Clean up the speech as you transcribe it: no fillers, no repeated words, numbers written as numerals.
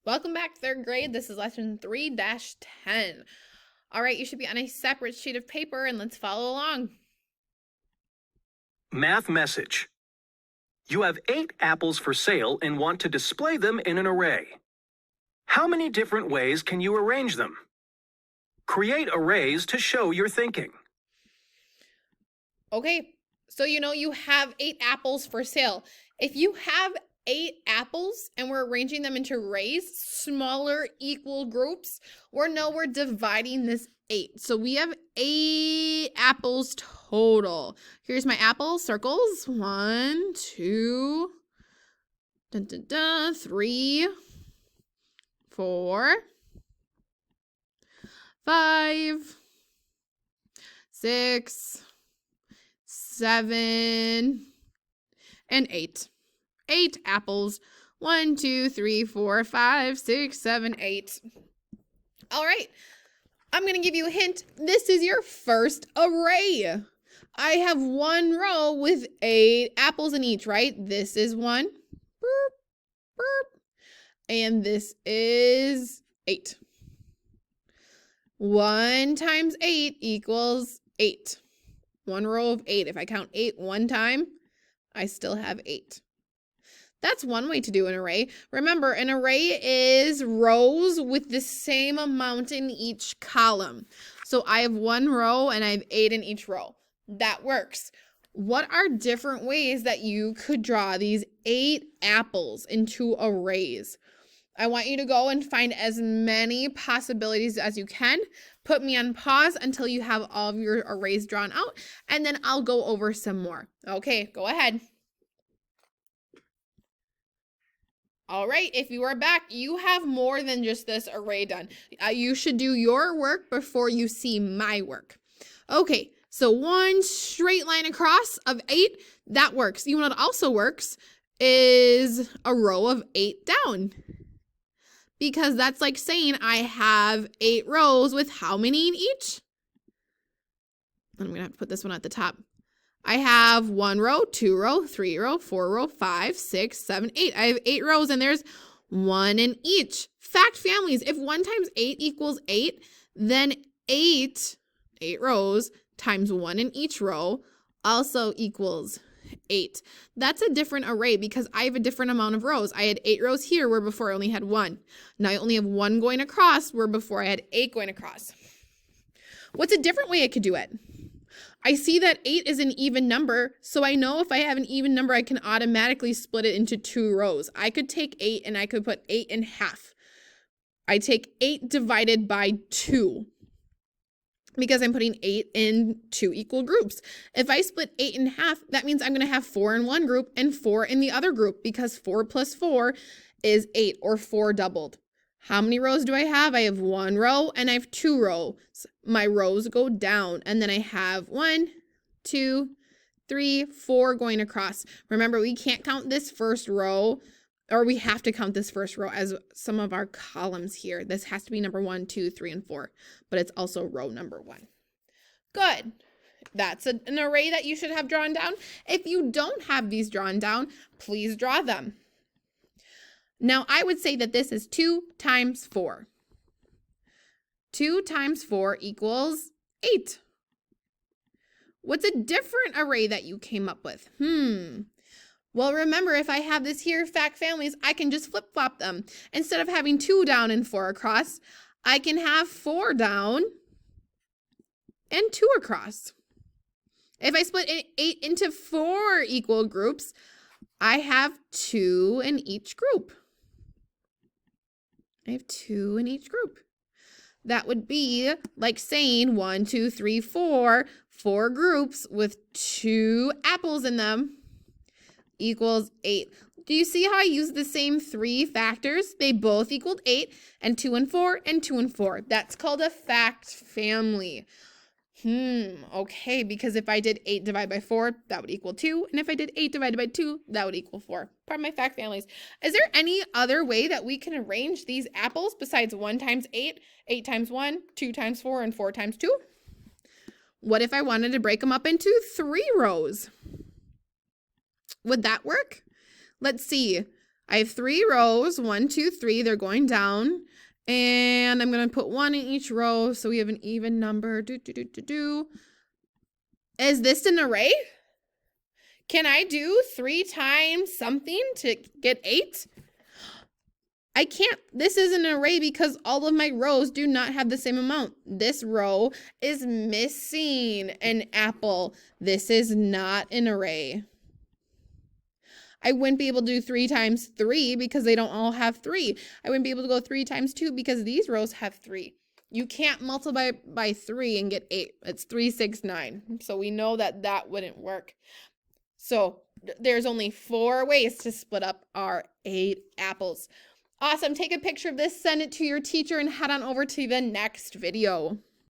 Welcome back, third grade. This is lesson 3-10. All right, you should be on a separate sheet of paper and let's follow along. Math message. You have 8 apples for sale and want to display them in an array. How many different ways can you arrange them? Create arrays to show your thinking. Okay, so you have 8 apples for sale. If you have 8 apples and we're arranging them into arrays, smaller equal groups, we're dividing this 8. So we have 8 apples total. Here's my apple circles. 1, 2, 3, 4, 5, 6, 7, and 8. 8 apples. 1, 2, 3, 4, 5, 6, 7, 8. All right. I'm going to give you a hint. This is your first array. I have one row with 8 apples in each, right? This is 1. Burp, burp. And this is 8. 1 times 8 equals 8. One row of 8. If I count 8 one time, I still have 8. That's one way to do an array. Remember, an array is rows with the same amount in each column. So I have one row and I have 8 in each row. That works. What are different ways that you could draw these 8 apples into arrays? I want you to go and find as many possibilities as you can. Put me on pause until you have all of your arrays drawn out, and then I'll go over some more. Okay, go ahead. All right, if you are back, you have more than just this array done. You should do your work before you see my work. Okay, so one straight line across of 8, that works. You know what also works is a row of 8 down. Because that's like saying I have 8 rows with how many in each? I'm going to have to put this one at the top. I have 1 row, 2 row, 3 row, 4 row, 5, 6, 7, 8. I have 8 rows and there's 1 in each. Fact families, if 1 times 8 equals 8, then 8 rows times 1 in each row also equals 8. That's a different array because I have a different amount of rows. I had 8 rows here where before I only had 1. Now I only have 1 going across where before I had 8 going across. What's a different way I could do it? I see that 8 is an even number, so I know if I have an even number, I can automatically split it into 2 rows. I could take 8 and I could put 8 in half. I take 8 divided by 2 because I'm putting 8 in 2 equal groups. If I split 8 in half, that means I'm going to have 4 in one group and 4 in the other group because 4 plus 4 is 8, or 4 doubled. How many rows do I have? I have 1 row and I have 2 rows. My rows go down and then I have 1, 2, 3, 4 going across. Remember, we can't count this first row, or we have to count this first row as some of our columns here. This has to be number 1, 2, 3, and 4, but it's also row number 1. Good. That's an array that you should have drawn down. If you don't have these drawn down, please draw them. Now, I would say that this is 2 times 4. 2 times 4 equals 8. What's a different array that you came up with? Well, remember, if I have this here, fact families, I can just flip-flop them. Instead of having 2 down and 4 across, I can have 4 down and 2 across. If I split 8 into 4 equal groups, I have 2 in each group. I have 2 in each group. That would be like saying 1, 2, 3, 4, 4 groups with 2 apples in them equals 8. Do you see how I used the same 3 factors? They both equaled 8, and 2 and 4, and 2 and 4. That's called a fact family. Okay, because if I did 8 divided by 4, that would equal 2. And if I did 8 divided by 2, that would equal 4. Part of my fact families. Is there any other way that we can arrange these apples besides 1 times 8, 8 times 1, 2 times 4, and 4 times 2? What if I wanted to break them up into 3 rows? Would that work? Let's see. I have 3 rows, 1, 2, 3, they're going down. And I'm gonna put 1 in each row so we have an even number. Is this an array? Can I do 3 times something to get 8? I can't. This is an array because all of my rows do not have the same amount. This row is missing an apple. This is not an array. I wouldn't be able to do 3 times 3 because they don't all have 3. I wouldn't be able to go 3 times 2 because these rows have 3. You can't multiply by 3 and get 8. It's 3, 6, 9. So we know that that wouldn't work. So there's only 4 ways to split up our 8 apples. Awesome. Take a picture of this, send it to your teacher, and head on over to the next video.